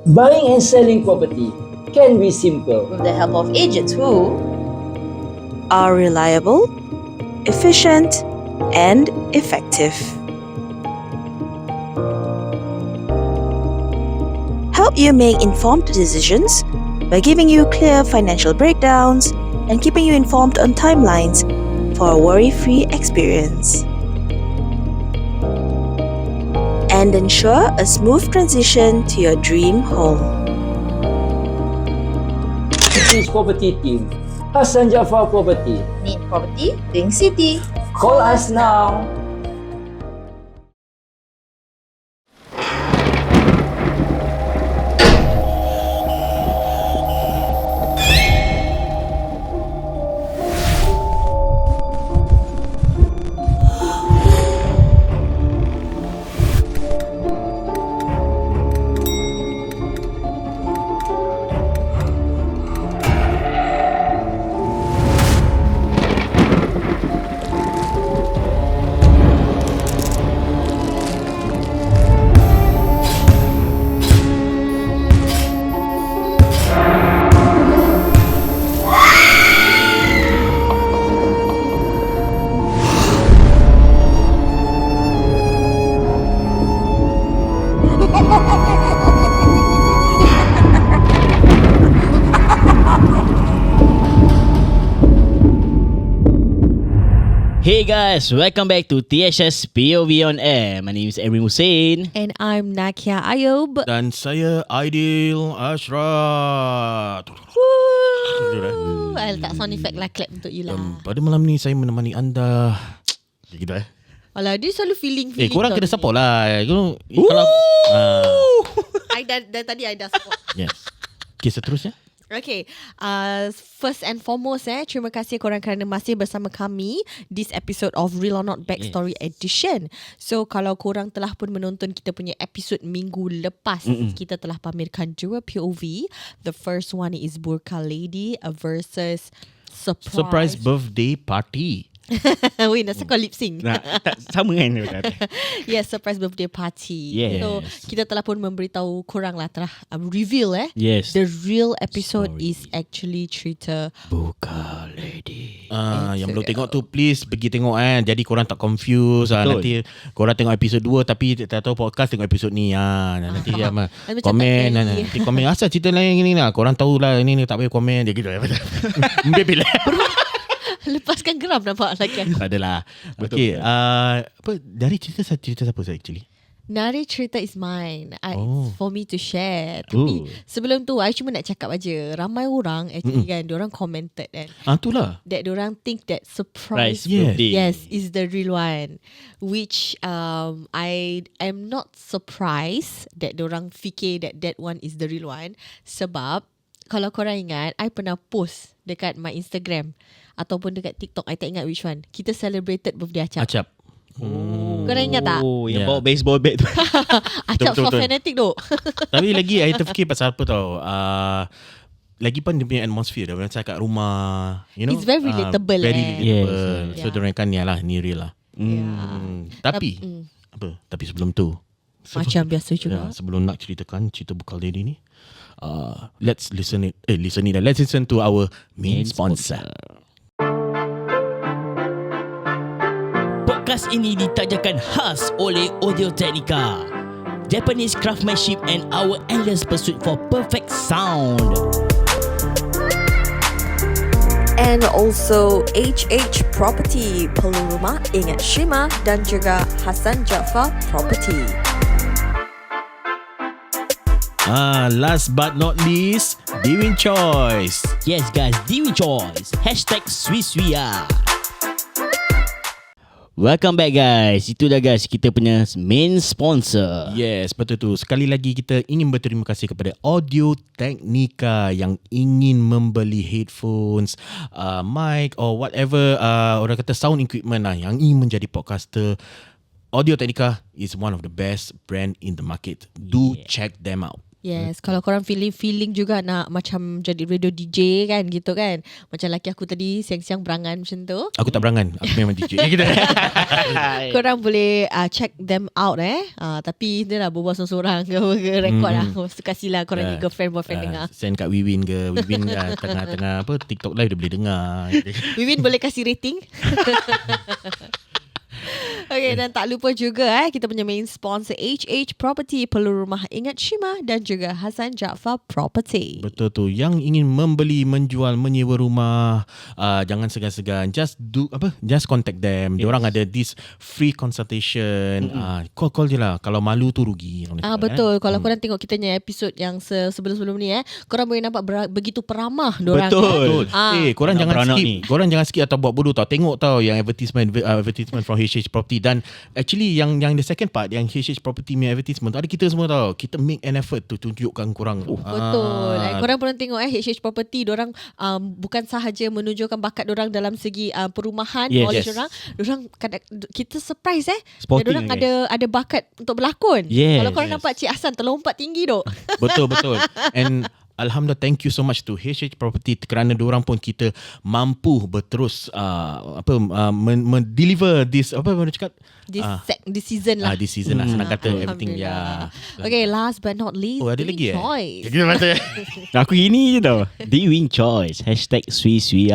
Buying and selling property can be simple. with the help of agents who are reliable, efficient, and effective. Help you make informed decisions by giving you clear financial breakdowns and keeping you informed on timelines for a worry-free experience. And ensure a smooth transition to your dream home. City's property team. Hassan Jaafar Property. need property, think city. Call us now. Hey guys, welcome back to THS POV on Air. My name is Erin Hussein. And I'm Nakia Ayub. Dan saya Aidil Ashraf. I'll tak sound effect lah, clap untuk you lah. Pada malam ni saya menemani anda. Gitu Alah, dia selalu feeling korang tau kena ni. support lah. Kalau I dah tadi I dah support. yes. Okay, seterusnya. Okay, first and foremost terima kasih korang kerana masih bersama kami this episode of Real or Not Backstory Edition. So kalau korang telah pun menonton kita punya episod minggu lepas, kita telah pamerkan dua POV. The first one is Burqa Lady versus Surprise birthday party. Wait, nasa kau lip sync. Sama kan? Yes, surprise birthday party. Yes. So kita telah pun memberitahu korang lah, telah reveal Yes. the real episode Story. is actually cerita Burqa Lady. Yang belum tengok tu please pergi tengok Jadi korang tak confuse. Betul. Nanti korang tengok episod 2 tapi tak tahu podcast tengok episod ni. Nanti Macam komen tak teli. nanti komen asal cerita lain gini lah. Korang tahulah ini tak payah komen dia gitu. Bila lepaskan geram nampak lagi. tak adalah. Okay, apa dari cerita siapa saya actually? Nari cerita is mine. For me to share. Oh. Tapi sebelum tu I cuma nak cakap aja, ramai orang actually kan, diorang commented kan, Itulah. that diorang think that surprise Yes. birthday. Yes, is the real one. Which I am not surprised that diorang fikir that one is the real one. Sebab kalau korang ingat, I pernah post dekat my Instagram ataupun dekat TikTok, I tak ingat which one. Kita celebrated birthday Acap. Acap. Korang ingat tak? Oh, yang Yeah. bawa baseball bat tu. Acap betul, so betul. fanatic tu. Tapi lagi I terfikir pasal apa tau. Lagi pun dia punya atmosphere dia macam kat rumah, you know. It's very relatable, Very eh. relatable. Yes. So diorang kan ni lah, ni real lah. Tapi apa? Tapi sebelum tu Macam biasa juga. sebelum nak ceritakan cerita Burqa Lady ni, let's listen to our main sponsor. Podcast ini ditajakan khas oleh Audio Technica, Japanese craftsmanship and our endless pursuit for perfect sound. And also HH Property, Perlu Rumah Ingat Shima, dan juga Hassan Jaafar Property. Last but not least, Dewin Choice. Yes guys, Dewey Choice #SweetSweeya. Welcome back guys. Itu dah guys kita punya main sponsor. Yes, betul tu. Sekali lagi kita ingin berterima kasih kepada Audio Technica yang ingin membeli headphones, mic or whatever, orang kata sound equipment lah, yang ingin menjadi podcaster. Audio Technica is one of the best brand in the market. Do check them out. Yes, kalau korang feeling juga nak macam jadi radio DJ kan gitu kan. Macam laki aku tadi siang-siang berangan macam tu. Aku tak berangan. Aku memang DJ. Kita. Korang boleh check them out tapi dia lah berbual seorang-seorang ke rekod lah. Suka sila korang ni girlfriend boyfriend dengar. Send kat Wiwin ke. Wiwin tengah-tengah TikTok live dia boleh dengar. Wiwin boleh kasih rating. Okay, dan tak lupa juga kita punya main sponsor HH Property, Perlu Rumah Ingat Shima, dan juga Hassan Jaafar Property. Betul tu. Yang ingin membeli, menjual, menyewa rumah, jangan segan-segan. Just contact them. Diorang ada this free consultation. Call je lah. Kalau malu tu rugi. Betul. Kalau korang tengok kita punya episod yang sebelum-sebelum ni korang boleh nampak begitu peramah diorang. Betul. Korang Nak jangan beranak skip. ni. Korang jangan skip atau buat bodoh tau. Tengok tau yang advertisement from HH Property. Dan actually yang the second part, yang HH Property punya advertisement tu, ada kita semua tau. Kita make an effort to tunjukkan korang. Betul. Korang pernah tengok HH Property, diorang bukan sahaja menunjukkan bakat diorang dalam segi perumahan, knowledge diorang kita surprise Spotting, diorang ada bakat untuk berlakon. Yes, Kalau korang nampak Cik Hassan terlompat tinggi dok. Betul. And Alhamdulillah, thank you so much to HH Property kerana diorang pun kita mampu berterus deliver this mana cakap This season lah. this season lah, senang kata everything Okay, last but not least, ada Win lagi Choice. Aku gini je tau. The Win Choice. #sui-sui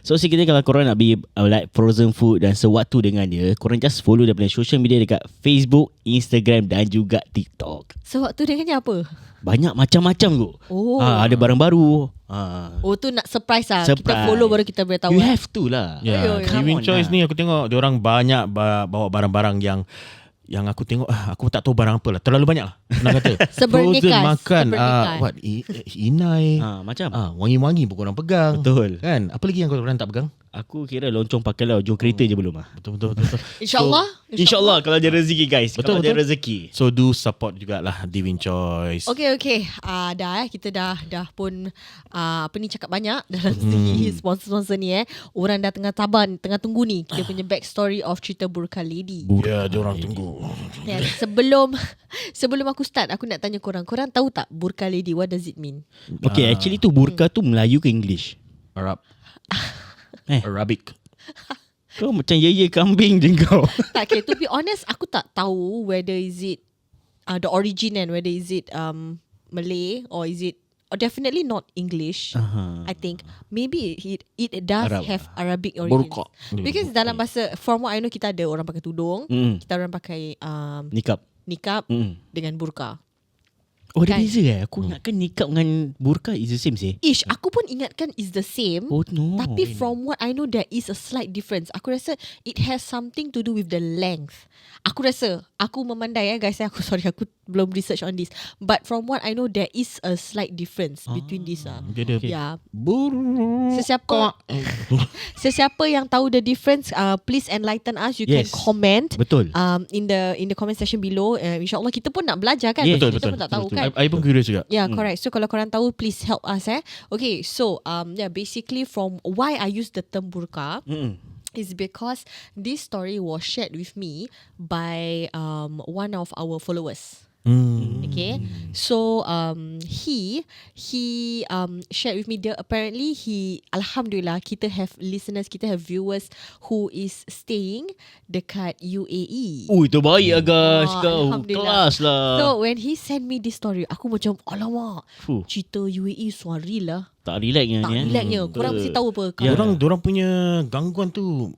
So sekiranya kalau korang nak beli like frozen food dan sewaktu dengan dia, korang just follow dia punya social media dekat Facebook, Instagram dan juga TikTok. Sewaktu dengannya apa? Banyak macam-macam tu. Ada barang baru. Tu nak surprise lah. Kita Surprise. follow baru kita boleh tahu. You have to lah. The Win Choice ni aku tengok diorang banyak bawa barang-barang yang aku tengok aku tak tahu barang apa lah. Terlalu banyak lah. Nak kata Sebernikas. frozen makan inai Macam. wangi-wangi pun korang pegang. Betul. Kan? Apa lagi yang korang tak pegang? Aku kira loncong pakai lah. Jom kereta je belum lah. Betul. InsyaAllah. InsyaAllah kalau ada rezeki guys. Kalau ada rezeki. So do support jugalah The Win Choice. Okay. Kita dah pun cakap banyak dalam segi sponsor-sponsor ni Orang dah tengah tunggu ni kita punya backstory of cerita Burka Lady. Ya, diorang tunggu. Sebelum aku start, aku nak tanya korang tahu tak Burka Lady, what does it mean? Okay, actually tu burka tu Melayu ke English? Arabic. Kau macam ye kambing je kau. Tak, okay, to be honest, aku tak tahu whether is it the origin and whether is it Malay or is it definitely not English. I think maybe it does have Arabic origin. Burqa. Because dalam bahasa, from what I know, kita ada orang pakai tudung, kita orang pakai nikab dengan burqa. Oh, ada Kan? beza Aku ingatkan nikab dengan burka is the same sih. Aku pun ingatkan is the same. Oh no. Tapi from what I know, there is a slight difference. Aku rasa it has something to do with the length. Aku memandai guys, aku belum research on this. But from what I know, there is a slight difference between this. Dia ada Yeah. burqa. Sesiapa yang tahu the difference, please enlighten us. You can Yes. comment. Betul. In the comment section below. InsyaAllah kita pun nak belajar kan. Yes, Kita pun tak tahu kan. I pun curious juga. Yeah, correct. So kalau korang tahu, please help us. Okay, so basically from why I use the term burqa is because this story was shared with me by one of our followers. Okay, so he shared with me. Apparently alhamdulillah, kita have listeners, kita have viewers who is staying dekat UAE. Itu baik guys. Kau Alhamdulillah. kelas lah. So when he sent me this story, aku macam alamak, Fuh. cerita UAE suari lah. Tak relaxnya Tak ni. relaxnya. Korang mesti tahu apa. Ya. Diorang punya gangguan tu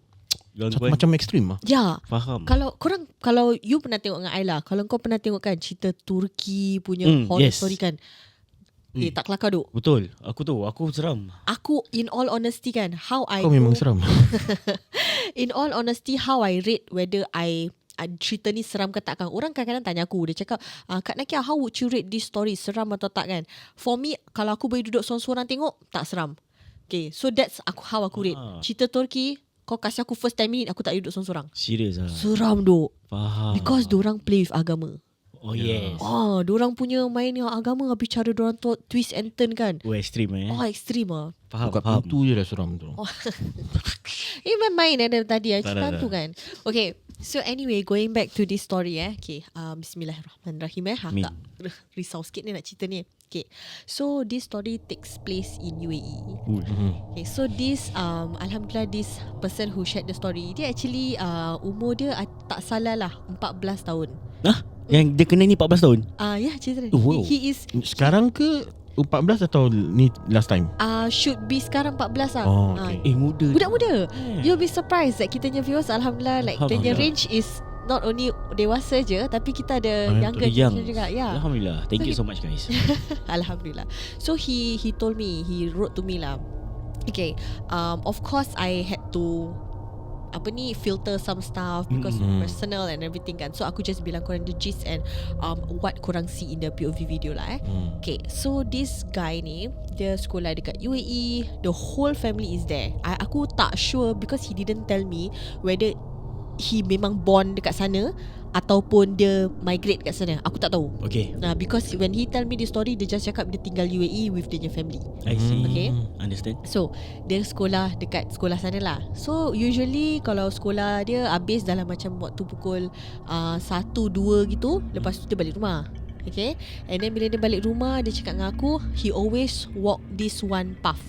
macam ekstrim lah. Ya. Faham. Kalau you pernah tengok dengan Ayla, kalau kau pernah tengok kan cerita Turki punya horror yes. story kan. Tak kelakar duk. Betul. Aku seram. Aku in all honesty kan, how I Kau memang seram. in all honesty, how I rate whether cerita ni seram ke tak kan. Orang kadang-kadang tanya aku, dia cakap, Kak Nakia, how would you rate this story, seram atau tak kan? For me, kalau aku boleh duduk seorang-seorang tengok, tak seram. Okay, so that's how aku rate. Cerita Turki, kau kasih aku first 10 minit, aku tak duduk seorang-seorang. Serius lah. Seram duk. Faham. Because diorang play with agama. Oh yes. Oh, diorang punya main yang agama habis cara diorang twist and turn kan. Oh extreme Oh, ekstrim ah. Faham, Buka faham. pintu je dah seram tu. Main ada tadi Tak cerita ada. tu kan. Okay, so anyway, going back to this story Okay, Bismillahirrahmanirrahim Amin. Agak risau sikit ni nak cerita ni. Okay, so this story takes place in UAE. Okay, so this Alhamdulillah, this person who shared the story, dia actually umur dia tak salah lah 14 tahun. Yang dia kena ni 14 tahun? Ya, cerita dia. Wow. He is Sekarang ke 14 atau ni last time? should be sekarang 14 lah. Oh, okay. Muda. Budak-muda. You'll be surprised that kita punya viewers Alhamdulillah, like the Alhamdulillah. range is not only dewasa je, tapi kita ada younger Young. generation juga. Ya. Alhamdulillah. Thank So you so much guys. Alhamdulillah. So he told me, he wrote to me lah. Okay, of course I had to filter some stuff because personal and everything kan. So aku just bilang korang the gist and what korang see in the POV video lah Okay, so this guy ni, dia sekolah dekat UAE. The whole family is there. Aku tak sure because he didn't tell me whether he memang born dekat sana ataupun dia migrate kat sana. Aku tak tahu. Okay, Because when he tell me the story, dia just cakap dia tinggal UAE with dia punya family. I see. Okay. Understand. So dia sekolah dekat sekolah sana lah. So usually kalau sekolah dia habis dalam macam waktu pukul 1-2 gitu, lepas tu dia balik rumah. Okay. And then bila dia balik rumah, dia cakap dengan aku, he always walk this one path,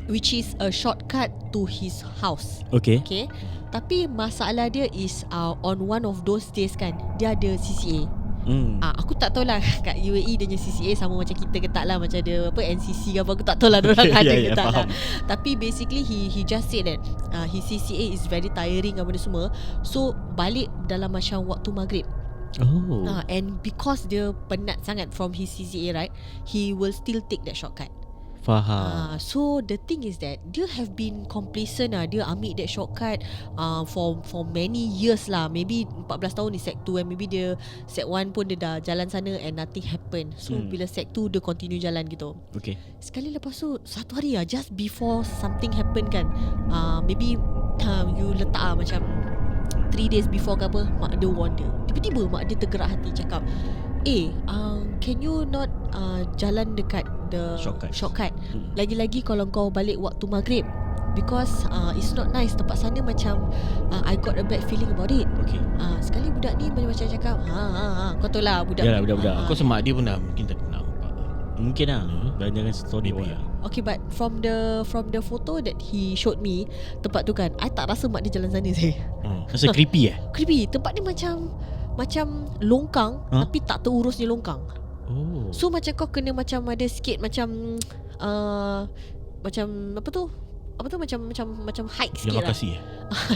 which is a shortcut to his house. Okay. Okay. Tapi masalah dia is on one of those days kan, dia ada CCA. Aku tak tahu lah kat UAE dia punya CCA sama macam kita ke tak lah, macam ada NCC ke apa, aku tak tahu lah diorang ada ke tak lah. Tapi basically he just said that his CCA is very tiring apa dia semua. So balik dalam macam waktu maghrib. And because dia penat sangat from his CCA, right, he will still take that shortcut. Faham. So the thing is that dia have been complacent lah. Dia ambil that shortcut for many years lah. Maybe 14 tahun di Sec 2 and maybe dia Sec 1 pun dia dah jalan sana and nothing happen. So bila Sec 2 dia continue jalan gitu. Okay. Sekali lepas tu satu hari lah, just before something happen kan, maybe you letak macam 3 days before ke apa, mak dia warn dia. Tiba-tiba mak dia tergerak hati cakap, can you not jalan dekat the shortcut. Lagi-lagi kalau kau balik waktu maghrib, because it's not nice tempat sana. Macam I got a bad feeling about it. Okay. Sekali budak ni macam cakap, kau tahu lah budak. Yalah, budak-budak. Aku rasa mak dia pun dah mungkin tak kenal. Mungkin lah. Jangan story Maybe lah. Okay, but from the photo that he showed me, tempat tu kan, I tak rasa mak dia jalan sana saya. Rasa creepy Creepy. Tempat ni macam longkang, tapi tak terurusnya longkang. So macam kau kena macam ada sikit macam macam apa tu macam hike sikit lah. Yang makasih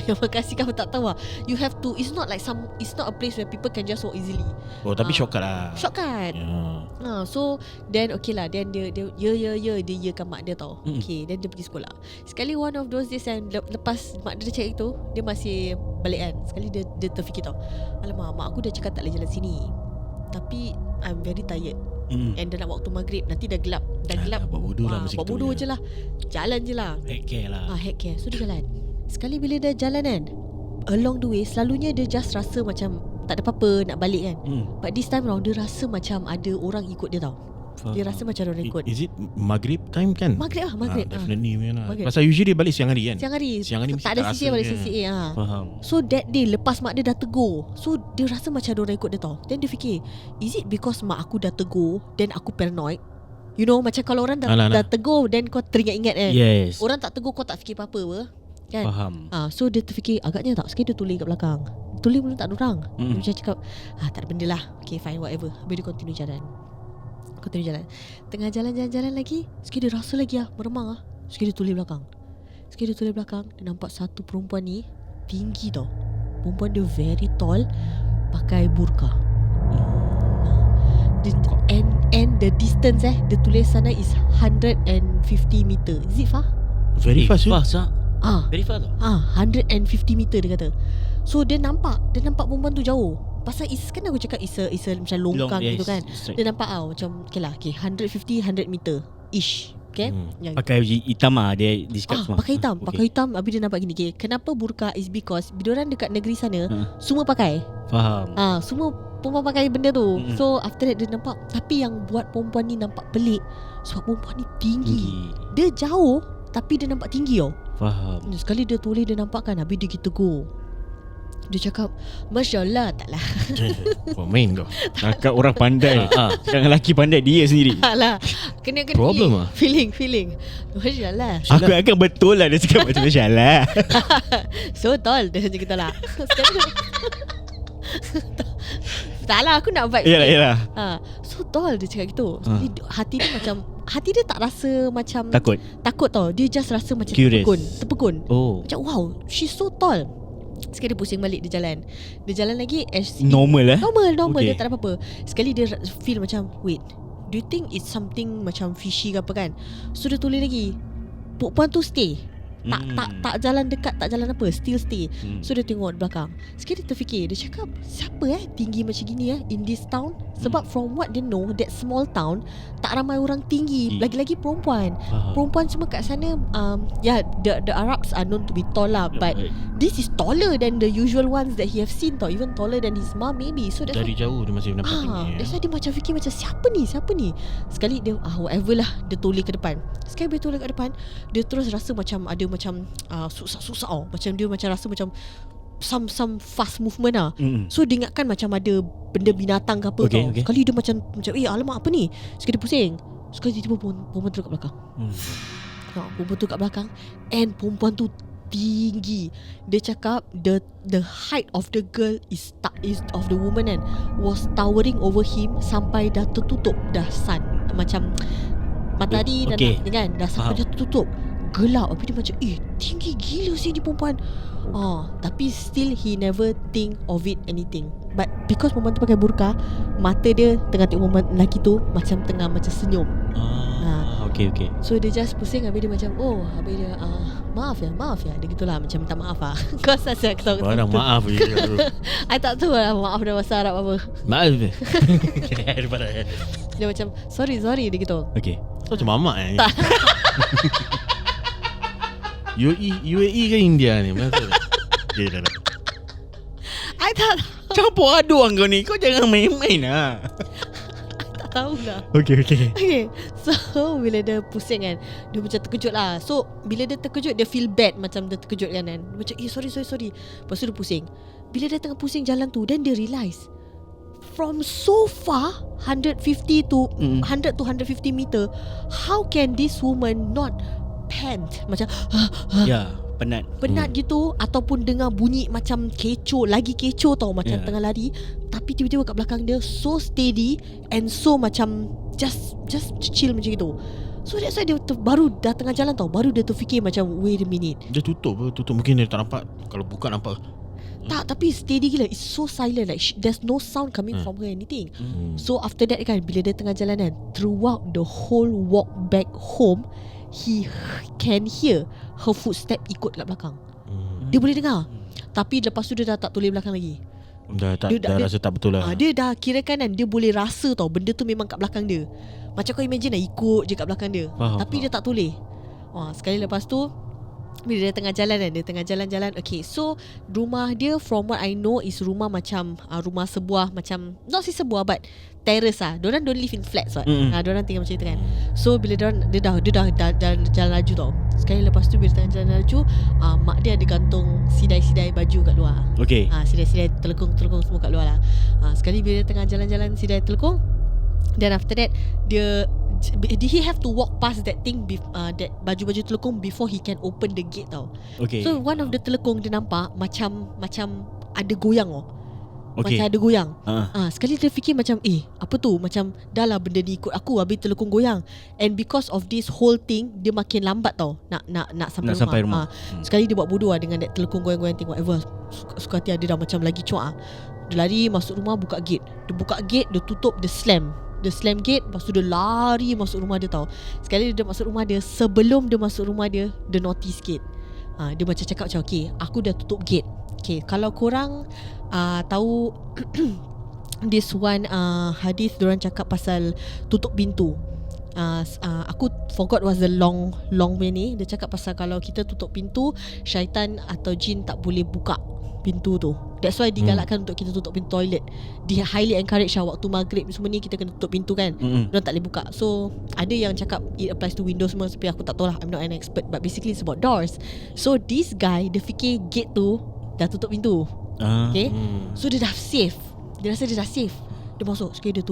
Yang makasih kau tak tahu lah. You have to, it's not a place where people can just walk easily. Oh tapi shortcut lah. Shortcut. So then okay lah, then dia kan mak dia tau. Okay, then dia pergi sekolah. Sekali one of those days yang lepas mak dia cakap itu, dia masih balik kan. Sekali dia terfikir tau, alamak, mak aku dah cakap tak boleh jalan sini, tapi I'm very tired. And dah nak waktu maghrib, nanti dah gelap. Buat bodoh lah macam buat gitu bodoh je. je lah. Jalan je lah. Heck care lah. Heck care. So dia jalan. Sekali bila dia jalan kan, along the way selalunya dia just rasa macam tak ada apa-apa nak balik kan. But this time round dia rasa macam ada orang ikut dia tau. Dia rasa macam ada orang ikut. Is it maghrib time kan? Maghrib lah, maghrib. Definitely lah. Maghrib. Pasal usually dia balik siang hari kan? Siang hari mesti tak ada rasa CCA balik dia. CCA. Faham. So that day lepas mak dia dah tegur, so dia rasa macam ada orang ikut dia tau. Then dia fikir, is it because mak aku dah tegur then aku paranoid? You know, macam kalau orang dah tegur then kau teringat-ingat kan. Yes. Orang tak tegur kau tak fikir apa-apa apa kan. Faham. So dia terfikir agaknya tak, sekali dia tulis kat belakang. Tulis pun tak ada orang. Dia macam cakap, tak ada benda lah. Okay fine, whatever. Habis dia continue jalan. Tengah jalan lagi, sekali dia rasa lagi meremang Sekali dia tulis belakang. Dia nampak satu perempuan ni tinggi tau. Perempuan dia very tall, pakai burqa. And the distance dia tulis sana is 150 meter. Is it far? Very fast Fast Very far tau. 150 meter dia kata. So dia nampak perempuan tu jauh. Pasal kan aku cakap is a macam longkang gitu kan. Dia nampak macam okay lah, 150 100 meter ish. Okay, yang Pakai baju hitam lah dia cakap semua. pakai hitam, pakai hitam. Habis dia nampak gini. Okay, kenapa burka is because bila orang dekat negeri sana semua pakai. Faham. Semua perempuan pakai benda tu. So after that dia nampak. Tapi yang buat perempuan ni nampak pelik sebab perempuan ni tinggi. Dia jauh tapi dia nampak tinggi tau. Faham. Sekali dia toleh dia nampak kan. Habis dia gitu go. Dia cakap Masya Allah. Taklah. Main kau. Cakap orang pandai. Sekarang lelaki pandai dia sendiri. Taklah. Kena Problem lah. Feeling Masya Allah. Aku akan betul lah dia cakap macam Masya-Allah. So tall. Dia macam kita lah. Taklah aku nak vibe. Yalah. So tall dia cakap gitu. Hati dia macam, hati dia tak rasa macam Takut tau. Dia just rasa macam Curious. Terpegun. Oh. Macam wow, she's so tall. Sekali dia pusing balik, dia jalan lagi Normal Normal Okay. dia tak ada apa-apa. Sekali dia feel macam, wait, do you think it's something macam fishy ke apa kan? So dia tulis lagi, perempuan tu stay. Tak jalan dekat, tak jalan apa, still stay. So dia tengok di belakang. Sekali dia terfikir, dia cakap, siapa tinggi macam gini in this town? Sebab from what they know, that small town tak ramai orang tinggi, lagi-lagi perempuan. Perempuan semua kat sana the Arabs are known to be tall lah, but this is taller than the usual ones that he have seen tau. Even taller than his mom maybe. So that's Dari jauh dia masih nampak tinggi. that's why dia macam fikir macam siapa ni. Sekali dia whatever lah, dia toleh ke depan. Sekali dia toleh ke depan, dia terus rasa macam ada macam susah-susah tau. Macam dia macam rasa macam some fast movement lah. So dia ingatkan macam ada benda binatang ke apa tau. Sekali dia macam alamak apa ni. Sekali dia pusing. Sekali tiba-tiba perempuan tu kat belakang. Perempuan tu kat belakang. And perempuan tu tinggi. Dia cakap the height of the girl is of the woman kan, was towering over him sampai dah tertutup dah sun. Macam matahari dah kan, dah sampai dah tertutup. Gelap. Tapi dia macam tinggi gila sih ni perempuan. Tapi still he never think of it anything. But because perempuan tu pakai burka, mata dia tengah tengok perempuan lelaki tu macam tengah macam senyum. Okay. So dia just pusing. Habis dia macam habis dia maaf ya. Dia gitulah, macam minta maaf lah. Kau asal aku tahu Barang maaf je. I tak tahu lah maaf dalam bahasa Arab apa. Maaf. Dia macam sorry dia gitu. Okay. Kau macam mamak ni. UAE ke India ni? Betul. Dah. I tak Campur aduk kau ni. Kau jangan main-main lah. tahulah. Okay. So bila dia pusing kan, dia macam terkejut lah. So bila dia terkejut, dia feel bad macam dia terkejut kan. Dia macam sorry. Lepas tu dia pusing. Bila dia tengah pusing jalan tu, then dia realise from so far 100 to 150 meter, how can this woman not pant macam penat gitu, ataupun dengar bunyi macam kecoh, lagi kecoh tau, macam tengah lari, tapi tiba-tiba kat belakang dia so steady and so macam just chill macam gitu. So that's why dia baru dah tengah jalan tau, baru dia terfikir macam wait a minute. Dia tutup mungkin dia tak nampak. Kalau buka nampak. Tak, tapi steady gila. It's so silent, like there's no sound coming from her anything. So after that kan, bila dia tengah jalan kan, throughout the whole walk back home, he can hear her footstep ikut kat belakang. Dia boleh dengar. Tapi lepas tu dia dah tak toleh belakang lagi. Dah rasa tak betul lah. Dia dah kira kan, dia boleh rasa tau benda tu memang kat belakang dia. Macam kau imagine lah, ikut je kat belakang dia. Tapi dia tak toleh. Sekali lepas tu bila dia tengah jalan kan, dia tengah jalan-jalan. Okay, so rumah dia from what I know is rumah macam rumah sebuah, macam not say sebuah but terrace lah. Diorang don't live in flats what. Diorang tinggal macam itu kan. So bila dia dah jalan laju tau. Sekali lepas tu bila tengah jalan laju, mak dia ada gantung sidai-sidai baju kat luar. Okay. Sidai-sidai telekung semua kat luar lah. Sekali bila dia tengah jalan-jalan sidai telekung, then after that he have to walk past that thing that baju-baju telekung before he can open the gate tau. Okay. So one of the telekung dia nampak macam ada goyang tau. Okay. Macam ada goyang. Sekali dia fikir macam apa tu, macam dah lah benda ni ikut aku, habis telekung goyang. And because of this whole thing, dia makin lambat tau nak sampai rumah. Sekali dia buat bodoh lah dengan that telekung goyang-goyang, tengok whatever. Suka hati dia dah macam lagi cuak. Dia lari masuk rumah, buka gate. Dia buka gate, dia tutup, dia slam gate. Lepas tu dia lari masuk rumah dia tau. Sekali dia masuk rumah dia, sebelum dia masuk rumah dia notice gate. Dia macam cakap macam, okay, aku dah tutup gate. Okay, kalau korang tahu this one hadis diorang cakap pasal tutup pintu. Aku forgot what's the long way ni. Dia cakap pasal kalau kita tutup pintu, syaitan atau jin tak boleh buka pintu tu. That's why digalakkan untuk kita tutup pintu toilet. Dia highly encourage waktu maghrib semua ni kita kena tutup pintu kan. Diorang tak boleh buka. So ada yang cakap it applies to windows semua, tapi aku tak tahu lah, I'm not an expert. But basically it's about doors. So this guy, dia fikir gate tu dah tutup pintu. Okay, so dia dah safe. Dia rasa dia dah safe. Dia masuk, sekali dia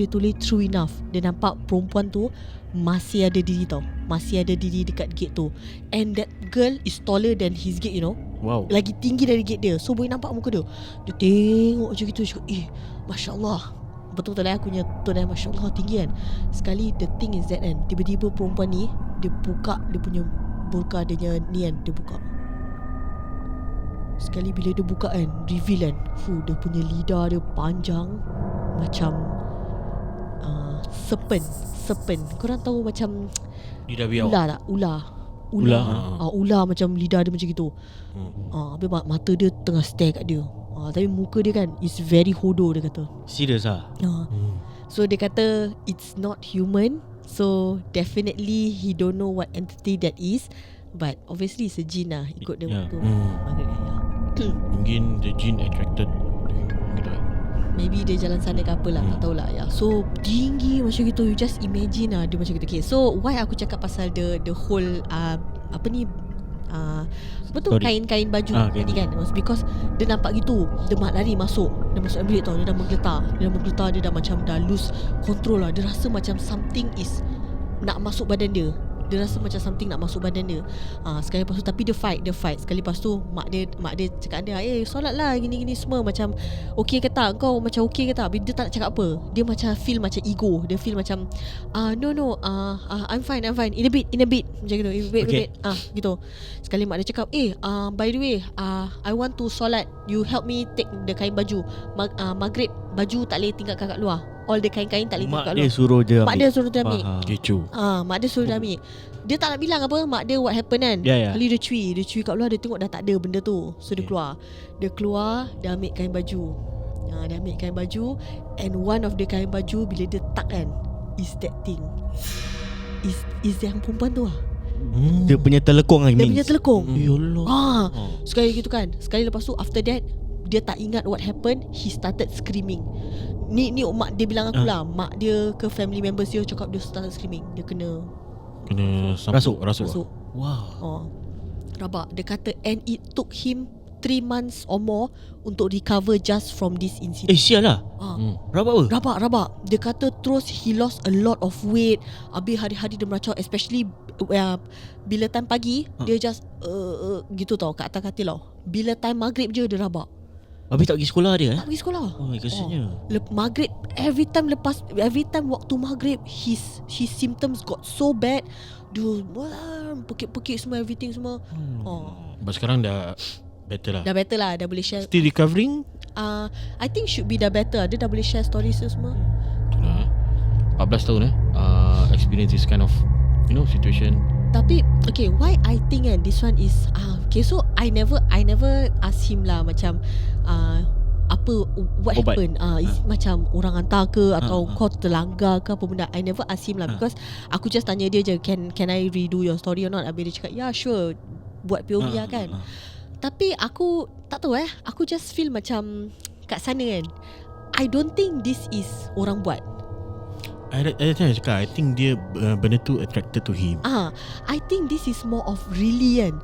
tulis true enough. Dia nampak perempuan tu masih ada diri tau. Masih ada diri dekat gate tu. And that girl is taller than his gate, you know. Wow. Lagi tinggi dari gate dia. So boleh nampak muka dia. Dia tengok macam gitu. Dia cakap, Masya Allah. Betul-betul lah aku punya tone dah, Masya Allah, tinggi kan. Sekali the thing is that kan, tiba-tiba perempuan ni, dia buka dia punya burqa, dia punya ni kan, dia buka. Sekali bila dia buka kan, reveal kan, dia punya lidah dia panjang macam serpent. Korang tahu macam Lidah biau. ular tak? Ular. Ular macam lidah dia macam gitu. Habis mata dia tengah stare kat dia. Tapi muka dia kan is very hodo, dia kata. Serius ah? So dia kata it's not human. So definitely he don't know what entity that is. But obviously it's a jin lah. Ikut dia waktu maghrib. Mungkin the jin attracted gitu lah. Maybe dia jalan sana ke apa lah, tak tahulah ya. So tinggi macam gitu. You just imagine lah dia macam gitu. Okay, so why aku cakap pasal the whole apa ni betul kain-kain baju tadi kan, was because dia nampak gitu. Dia lari masuk. Dia masuk bilik tau. Dia dah menggeletar. Dia dah macam dah lose control lah. Dia rasa macam something is nak masuk badan dia. Dia rasa macam something nak masuk badan dia. Sekali lepas tu, tapi dia fight. Sekali lepas tu mak dia cakap dia, solat lah gini-gini semua. Macam okay ke tak? Kau macam okay ke tak? Dia tak nak cakap apa. Dia macam feel macam ego. Dia feel macam no, I'm fine. In a bit macam gitu. Wait. Gitu. Sekali mak dia cakap, by the way, I want to solat. You help me take the kain baju. Maghrib baju tak boleh tinggal kat luar. All the kain-kain tak boleh tinggal kat luar. Mak dia suruh dia ambil. Kecoh. Mak dia suruh dia ambil. Dia tak nak bilang apa mak dia what happen kan. Kali dia cuy kat luar. Dia tengok dah tak ada benda tu. So dia keluar. Dia ambil kain baju. Dia ambil kain baju. And one of the kain baju, bila dia tak kan, is that thing. Is yang perempuan tu lah. Dia punya telekong lah. Dia punya telekong. Ya Allah. Sekali gitu kan. Sekali lepas tu, after that, dia tak ingat what happened. He started screaming. Ni mak dia bilang aku lah. Mak dia ke family members dia cakap dia started screaming. Dia kena rasuk. Wow. Rabak. Dia kata, and it took him 3 months or more untuk recover just from this incident. Sial lah. Rabak apa? Rabak. Dia kata terus he lost a lot of weight. Habis hari-hari dia meracau, especially bila time pagi, dia just gitu tau, kat atas katil tau. Bila time maghrib je dia rabak. Habis tak pergi sekolah dia? Tak pergi sekolah. Kesiannya. Maghrib, every time waktu maghrib, his symptoms got so bad. Dia pekik-pekik semua, everything semua. But sekarang dah better lah. Dah boleh share. Still recovering? I think should be dah better. Dia dah boleh share stories semua. Itulah 14 tahun experience this kind of situation. Tapi okay, why I think this one is okay, so I never ask him lah macam what happened. Is macam orang hantar ke atau kau terlanggar ke apa benda. I never ask him lah because aku just tanya dia je, can I redo your story or not. Habis dia cakap sure, buat POV lah kan. Tapi aku tak tahu aku just feel macam kat sana kan, I don't think this is orang buat. I think dia benda tu attracted to him. I think this is more of really kan,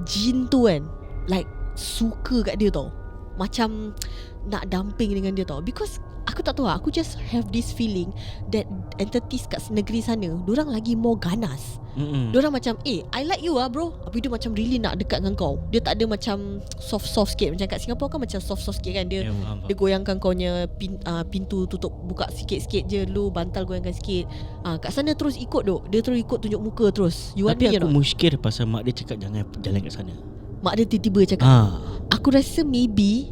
jin tu kan, like suka kat dia tau. Macam nak dumping dengan dia tau. Because aku tak tahu, aku just have this feeling that entities kat negeri sana, diorang lagi more ganas. Diorang macam I like you bro. Tapi dia macam really nak dekat dengan kau. Dia tak ada macam soft-soft sikit. Macam kat Singapore kan macam soft-soft sikit kan. Dia goyangkan kau punya pintu, tutup buka sikit-sikit je. Lu bantal goyangkan sikit. Kat sana terus ikut duk. Dia terus ikut tunjuk muka terus. You want me Tapi aku muskil pasal mak dia cakap jangan jalan kat sana. Mak dia tiba-tiba cakap aku rasa maybe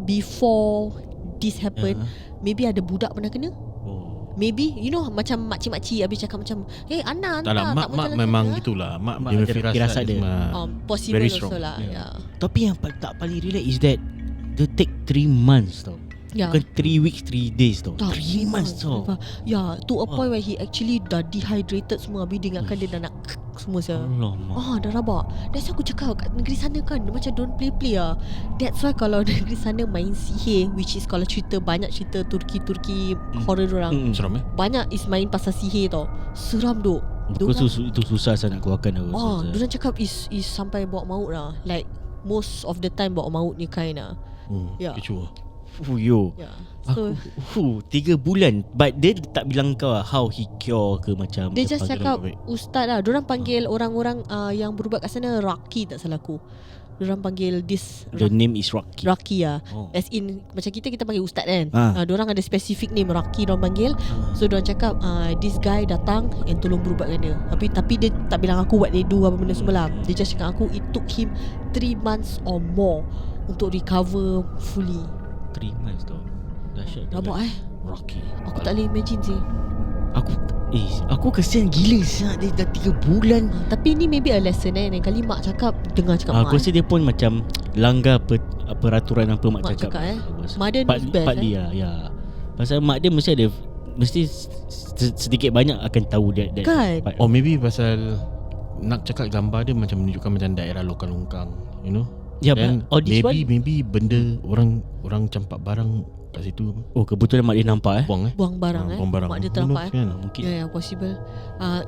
before this happen, maybe ada budak pernah kena. Maybe macam makcik-makcik habis cakap macam Ana tak lah, mak memang gitulah. Mak dia firasat dia possible very also strong. lah. Tapi yang tak paling relax is that dia take 3 months tau. Ya. Bukan 3 weeks 3 days tau. Tak, 3 months tau. Ya, to a point where he actually dah dehydrated semua. Habis dia ingatkan dia dah nak semua saya. Alamak. Dah rabak. That's why aku cakap kat negeri sana kan, dia macam don't play lah. That's why kalau negeri sana main sihir, which is kalau cerita, banyak cerita Turki horror orang, Seram banyak is main pasal sihir tau. Seram duk. Because itu susah sangat keluarkan aku. Diorang cakap is sampai bawa maut lah. Like most of the time bawa maut ni kind lah. Ya. Kecoh. Yo. Yeah. Aku 3 bulan. But dia tak bilang kau how he cure ke macam. Dia just panggil cakap baik. ustaz lah. Diorang panggil orang-orang yang berubat kat sana Raki tak salah aku. Diorang panggil this The name is Rocky. Raki lah. Oh. As in macam kita panggil ustaz kan. Ah. Diorang ada specific name Raki diorang panggil. So diorang cakap this guy datang and tolong berubatkan dia. Tapi dia tak bilang aku what they do apa benda semua lah. Dia just cakap aku it took him 3 months or more untuk recover fully. 3 months tau. Dahsyat. Rabak Rocky. Aku tak boleh imagine sih. Aku kesian gila siap dia dah 3 bulan. Tapi ni maybe a lesson Lain kali mak cakap, dengar cakap mak. Aku rasa dia pun macam langgar peraturan apa mak Mak cakap, Aku rasa. Mother knows best, Partly lah, ya. Pasal mak dia mesti sedikit banyak akan tahu dia Kan? Or maybe pasal nak cakap gambar dia macam menunjukkan macam daerah lokal longkang, you know. Ya, Then this one. maybe benda orang campak barang kat situ Oh, kebetulan mak dia nampak buang Buang barang buang barang. Mak dia Who knows, ternampak kan? Mungkin. Yeah, possible.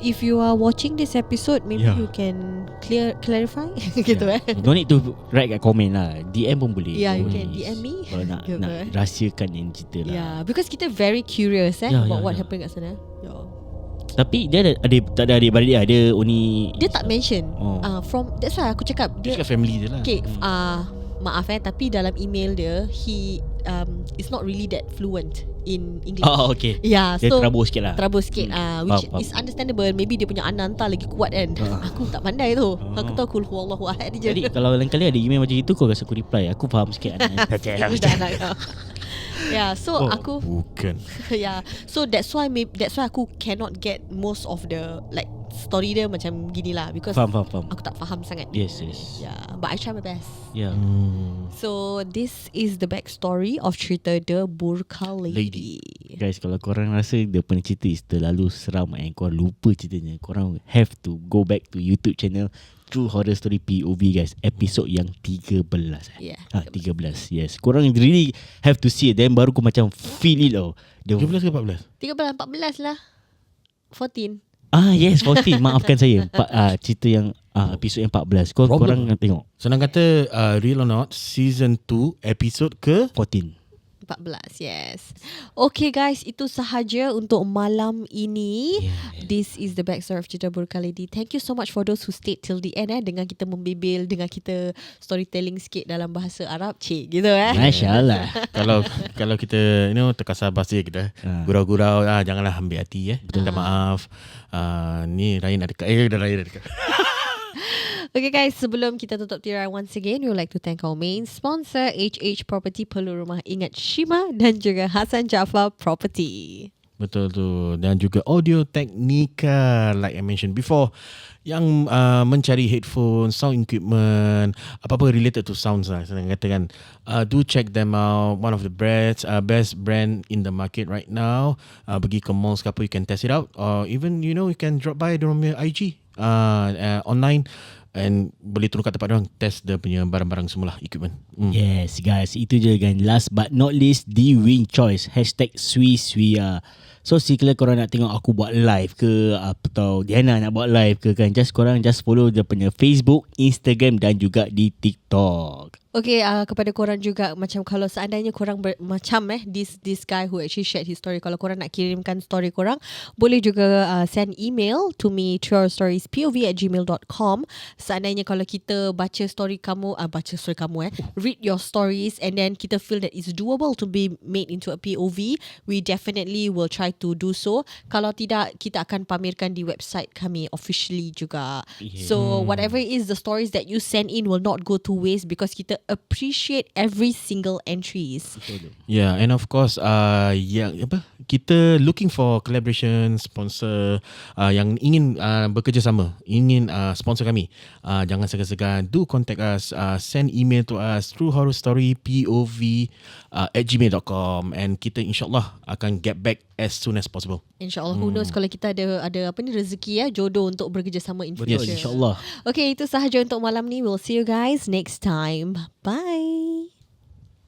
If you are watching this episode, maybe Yeah. you can clarify gitu Don't need to write kat komen lah. DM pun boleh. Yeah, you Boleh. can DM me. Kalau nak Gitu, rahsiakan yang cerita lah. Yeah, because kita very curious Yeah, about yeah, what yeah. happened kat sana. Yeah. Tapi dia tak ada adik-beradik dia. Dia only Dia tak mention. Oh. From that's why aku cakap Dia dia. cakap family dia lah. Okay, maaf tapi dalam email dia he is not really that fluent in English. Oh, okay. Yeah, Dia so terabur sikit lah. Terabur sikit which Faham. is understandable. Maybe dia punya anak hantar lagi kuat kan. Aku tak pandai tu. Aku tahu kul huwallahu ahad je. Jadi kalau lain kali ada email macam itu, kau rasa aku reply. Aku faham sikit. Dah anak kau. Yeah, so aku Bukan. yeah, so that's why aku cannot get most of the like story dia macam gini lah because Faham. aku tak faham sangat. Yes. Yeah, but I try my best. Yeah. So this is the backstory of cerita The Burqa Lady. Guys, kalau korang rasa dia punya cerita is terlalu seram and korang lupa ceritanya, korang have to go back to YouTube channel True Horror Story POV guys, episod yang 13. Yeah, 13. Yes. Korang really have to see it. Then baru kau macam feel it tau. 13 ke 14? 14 lah. 14. Yes, 14. Maafkan saya. Cerita yang episod yang 14. Korang tengok. Senang kata Real or Not Season 2 episod ke 14. 14, yes. Okay guys, itu sahaja untuk malam ini. This is the backstory of cerita Burqa Lady. Thank you so much for those who stayed till the end dengan kita membibil, dengan kita storytelling sikit dalam bahasa Arab. Cik gitu Masya Allah. kalau kita terkasar bahasa kita gurau-gurau janganlah ambil hati minta maaf. Ni Ryan nak dekat dah Ryan dah dekat. Okay guys, sebelum kita tutup tirai, once again we would like to thank our main sponsor HH Property Perlu Rumah Ingat Shima dan juga Hassan Jaafar Property. Betul tu. Dan juga Audio Technica, like I mentioned before, yang mencari headphone, sound equipment, apa-apa related to sounds lah, senang kata kan. Do check them out. One of the best brand in the market right now. Pergi ke malls ke apa, you can test it out. Or even you can drop by diorang punya IG online and boleh turun kat tempat diorang, test dia punya barang-barang semualah, equipment. Yes guys, itu je kan. Last but not least, the win choice #SweSwia. So sekiranya korang nak tengok aku buat live ke, atau Diana nak buat live ke kan, korang just follow dia punya Facebook, Instagram dan juga di TikTok. Okay, kepada korang juga, macam kalau seandainya korang macam this guy who actually shared his story, kalau korang nak kirimkan story korang, boleh juga send email to me, trueourstoriespov@gmail.com. Seandainya kalau kita baca story kamu, read your stories and then kita feel that it's doable to be made into a POV, we definitely will try to do so. Kalau tidak, kita akan pamerkan di website kami officially juga. So whatever it is, the stories that you send in will not go to waste because kita kita appreciate every single entries. Yeah, and of course, kita looking for collaboration sponsor yang ingin bekerjasama, ingin sponsor kami. Jangan segan-segan, do contact us, send email to us through horrorstorypov@gmail.com, and kita insyaAllah akan get back as soon as possible. InsyaAllah, who knows kalau kita ada apa ni, rezeki jodoh untuk bekerjasama in future. Yes, insyaAllah. Okay, itu sahaja untuk malam ni. We'll see you guys next time. Bye.